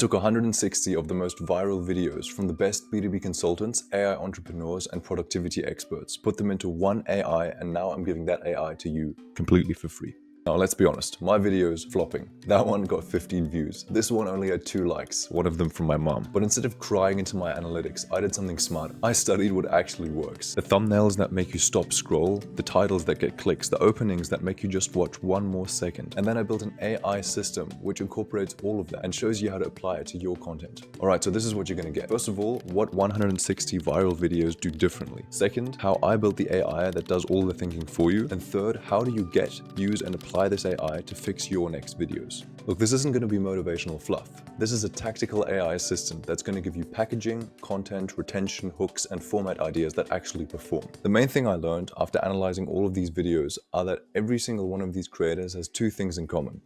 took 160 of the most viral videos from the best B2B consultants, AI entrepreneurs, and productivity experts, put them into one AI, and now I'm giving that AI to you completely for free. Now, let's be honest, my video is flopping. That one got 15 views. This one only had 2 likes, one of them from my mom. But instead of crying into my analytics, I did something smart. I studied what actually works. The thumbnails that make you stop scroll, the titles that get clicks, the openings that make you just watch one more second. And then I built an AI system which incorporates all of that and shows you how to apply it to your content. Alright, so this is what you're gonna get. First of all, what 160 viral videos do differently. Second, how I built the AI that does all the thinking for you. And third, how do you get, use, and apply this AI to fix your next videos. Look, this isn't going to be motivational fluff. This is a tactical AI assistant that's going to give you packaging, content, retention, hooks, and format ideas that actually perform. The main thing I learned after analyzing all of these videos are that every single one of these creators has 2 things in common.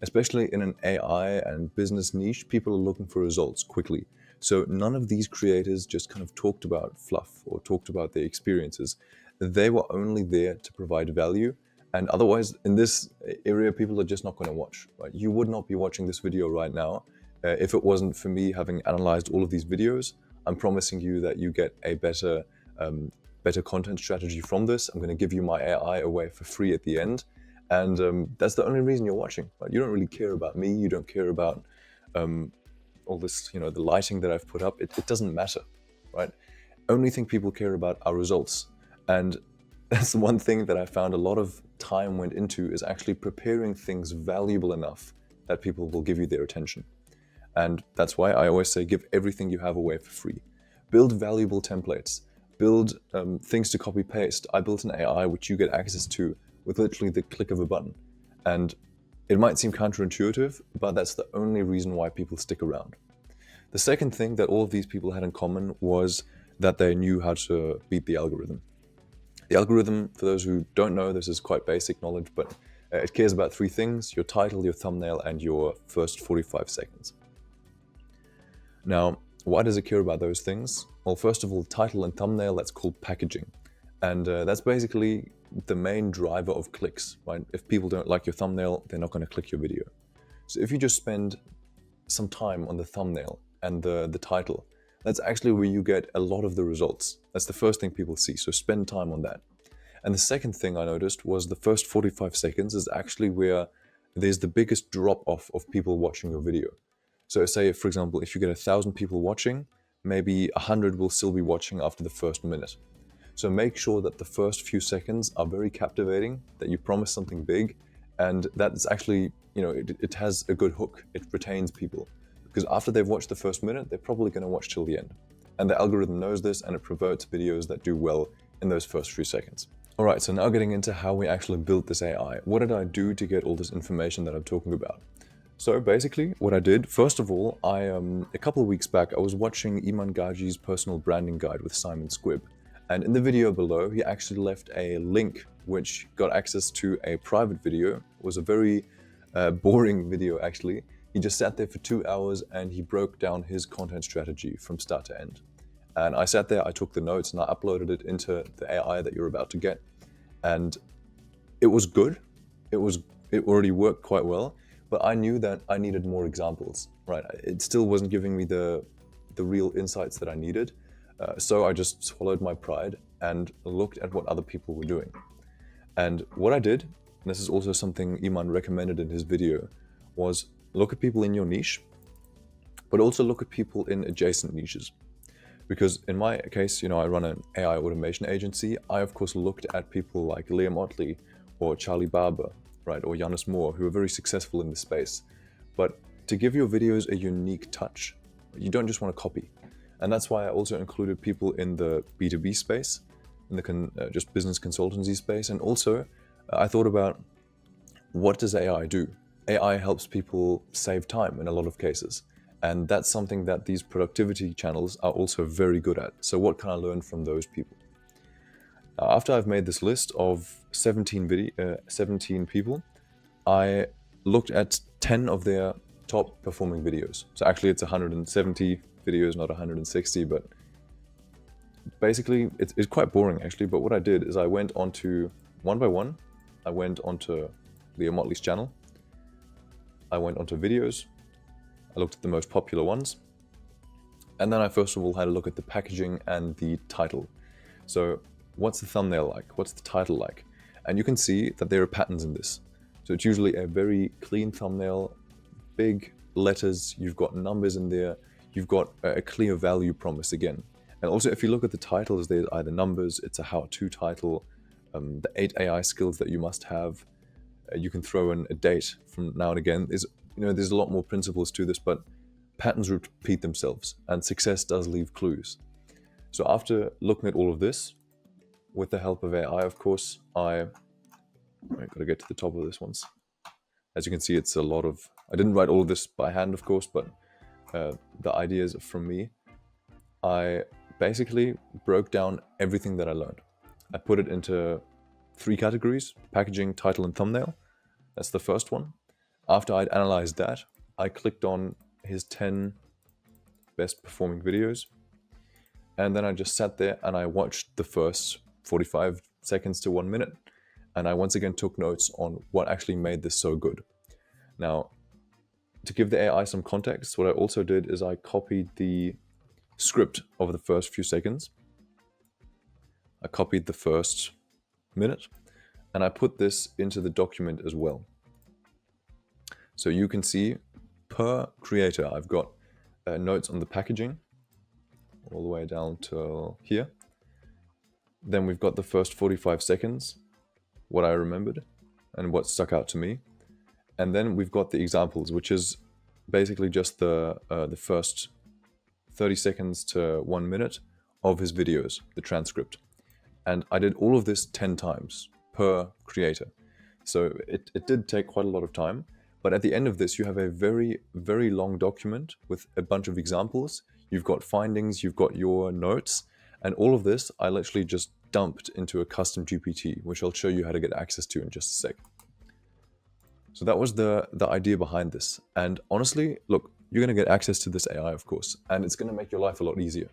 Especially in an AI and business niche, people are looking for results quickly. So none of these creators just kind of talked about fluff or talked about their experiences. They were only there to provide value. And otherwise, in this area, people are just not going to watch, right? You would not be watching this video right now if it wasn't for me having analyzed all of these videos. I'm promising you that you get a better content strategy from this. I'm going to give you my AI away for free at the end. And that's the only reason you're watching, right? You don't really care about me. You don't care about all this, the lighting that I've put up. It doesn't matter, right? Only thing people care about are results. And that's the one thing that I found a lot of time went into, is actually preparing things valuable enough that people will give you their attention. And that's why I always say, give everything you have away for free. Build valuable templates, build things to copy paste. I built an AI which you get access to with literally the click of a button. And it might seem counterintuitive, but that's the only reason why people stick around. The second thing that all of these people had in common was that they knew how to beat the algorithm. The algorithm, for those who don't know, this is quite basic knowledge, but it cares about 3 things: your title, your thumbnail, and your first 45 seconds. Now, why does it care about those things? Well, first of all, title and thumbnail, that's called packaging. And that's basically the main driver of clicks, right? If people don't like your thumbnail, they're not going to click your video. So if you just spend some time on the thumbnail and the title, that's actually where you get a lot of the results. That's the first thing people see, so spend time on that. And the second thing I noticed was the first 45 seconds is actually where there's the biggest drop-off of people watching your video. So say, for example, if you get 1,000 people watching, maybe 100 will still be watching after the first minute. So make sure that the first few seconds are very captivating, that you promise something big, and that it's actually, it has a good hook. It retains people. Because after they've watched the first minute, they're probably going to watch till the end. And the algorithm knows this, and it perverts videos that do well in those first few seconds. All right, so now getting into how we actually built this AI. What did I do to get all this information that I'm talking about? So basically what I did, first of all, a couple of weeks back, I was watching Iman Gaji's personal branding guide with Simon Squibb. And in the video below, he actually left a link which got access to a private video. It was a very boring video, actually. He just sat there for 2 hours and he broke down his content strategy from start to end. And I sat there, I took the notes, and I uploaded it into the AI that you're about to get. And it was good. It already worked quite well, but I knew that I needed more examples, right? It still wasn't giving me the real insights that I needed. So I just swallowed my pride and looked at what other people were doing. And what I did, and this is also something Iman recommended in his video, was look at people in your niche, but also look at people in adjacent niches. Because in my case, I run an AI automation agency. I, of course, looked at people like Liam Otley or Charlie Barber, right, or Yannis Moore, who are very successful in this space. But to give your videos a unique touch, you don't just want to copy. And that's why I also included people in the B2B space, in the just business consultancy space. And also, I thought about, what does AI do? AI helps people save time in a lot of cases. And that's something that these productivity channels are also very good at. So what can I learn from those people? After I've made this list of 17 people, I looked at 10 of their top performing videos. So actually it's 170 videos, not 160, but basically it's quite boring actually. But what I did is I went onto, one by one, I went onto Liam Otley's channel. I went onto videos, I looked at the most popular ones. And then I first of all had a look at the packaging and the title. So what's the thumbnail like? What's the title like? And you can see that there are patterns in this. So it's usually a very clean thumbnail, big letters, you've got numbers in there, you've got a clear value promise again. And also if you look at the titles, there's either numbers, it's a how-to title, the 8 AI skills that you must have. You can throw in a date from now and again. There's a lot more principles to this, but patterns repeat themselves and success does leave clues. So after looking at all of this, with the help of AI, of course, I got to get to the top of this once. As you can see, it's a lot of, I didn't write all of this by hand, of course, but the ideas from me. I basically broke down everything that I learned. I put it into 3 categories: packaging, title, and thumbnail. That's the first one. After I'd analyzed that, I clicked on his 10 best performing videos. And then I just sat there and I watched the first 45 seconds to 1 minute. And I once again took notes on what actually made this so good. Now, to give the AI some context, what I also did is I copied the script of the first few seconds. I copied the first minute and I put this into the document as well. So you can see per creator, I've got notes on the packaging all the way down to here. Then we've got the first 45 seconds, what I remembered and what stuck out to me. And then we've got the examples, which is basically just the first 30 seconds to 1 minute of his videos, the transcript. And I did all of this 10 times per creator. So it did take quite a lot of time. But at the end of this, you have a very, very long document with a bunch of examples. You've got findings, you've got your notes, and all of this I literally just dumped into a custom GPT, which I'll show you how to get access to in just a sec. So that was the idea behind this. And honestly, look, you're going to get access to this AI, of course, and it's going to make your life a lot easier.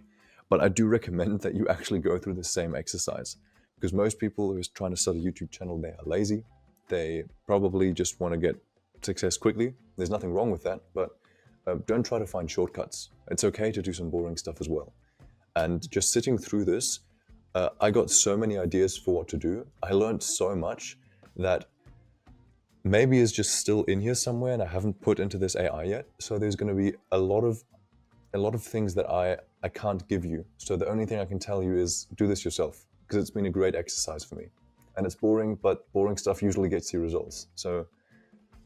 But I do recommend that you actually go through the same exercise, because most people who are trying to start a YouTube channel, they are lazy. They probably just want to get success quickly. There's nothing wrong with that, but don't try to find shortcuts. It's okay to do some boring stuff as well. And just sitting through this, I got so many ideas for what to do. I learned so much that maybe is just still in here somewhere and I haven't put into this AI yet. So there's going to be a lot of things that I can't give you. So the only thing I can tell you is do this yourself, because it's been a great exercise for me. And it's boring, but boring stuff usually gets you results. So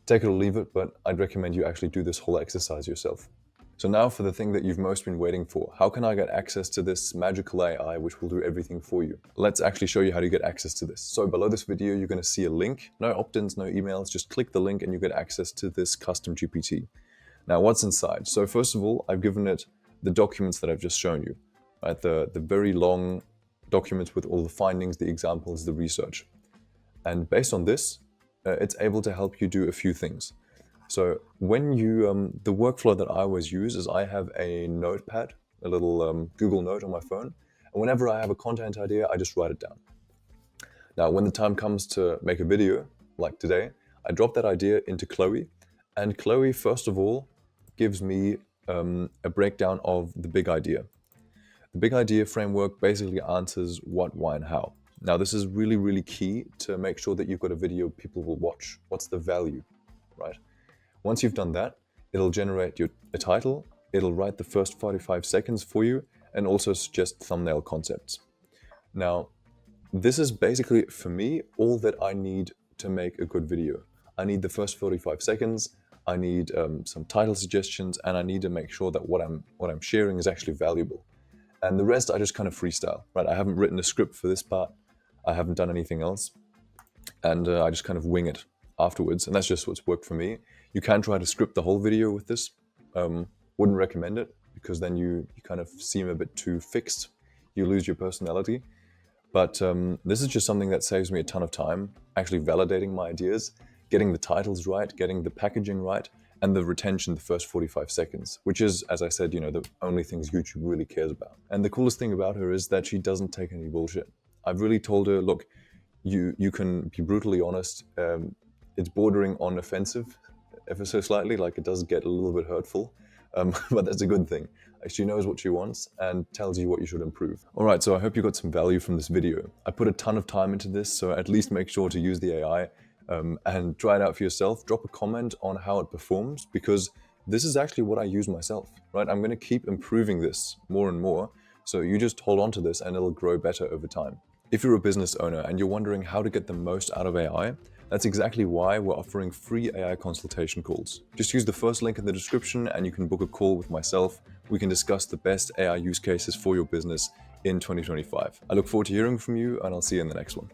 take it or leave it, but I'd recommend you actually do this whole exercise yourself. So now for the thing that you've most been waiting for. How can I get access to this magical AI which will do everything for you? Let's actually show you how to get access to this. So below this video, you're going to see a link. No opt-ins, no emails, just click the link and you get access to this custom GPT. Now what's inside? So first of all, I've given it the documents that I've just shown you, right? The very long documents with all the findings, the examples, the research. And based on this, it's able to help you do a few things. So when you, the workflow that I always use is I have a notepad, a little Google Note on my phone. And whenever I have a content idea, I just write it down. Now, when the time comes to make a video, like today, I drop that idea into Chloe. And Chloe, first of all, gives me a breakdown of the big idea. The big idea framework basically answers what, why, and how. Now, this is really, really key to make sure that you've got a video people will watch. What's the value, right? Once you've done that, it'll generate a title, it'll write the first 45 seconds for you, and also suggest thumbnail concepts. Now, this is basically, for me, all that I need to make a good video. I need the first 45 seconds, I need some title suggestions, and I need to make sure that what I'm sharing is actually valuable. And the rest I just kind of freestyle, right? I haven't written a script for this part, I haven't done anything else, and I just kind of wing it afterwards, and that's just what's worked for me. You can try to script the whole video with this. Wouldn't recommend it, because then you kind of seem a bit too fixed. You lose your personality. But this is just something that saves me a ton of time, actually validating my ideas, getting the titles right, getting the packaging right, and the retention the first 45 seconds, which is, as I said, the only things YouTube really cares about. And the coolest thing about her is that she doesn't take any bullshit. I've really told her, look, you can be brutally honest. It's bordering on offensive ever so slightly. Like, it does get a little bit hurtful, but that's a good thing. She knows what she wants and tells you what you should improve. All right, so I hope you got some value from this video. I put a ton of time into this, so at least make sure to use the AI and try it out for yourself. Drop a comment on how it performs, because this is actually what I use myself, right? I'm gonna keep improving this more and more, so you just hold on to this and it'll grow better over time. If you're a business owner and you're wondering how to get the most out of AI, that's exactly why we're offering free AI consultation calls. Just use the first link in the description and you can book a call with myself. We can discuss the best AI use cases for your business in 2025. I look forward to hearing from you, and I'll see you in the next one.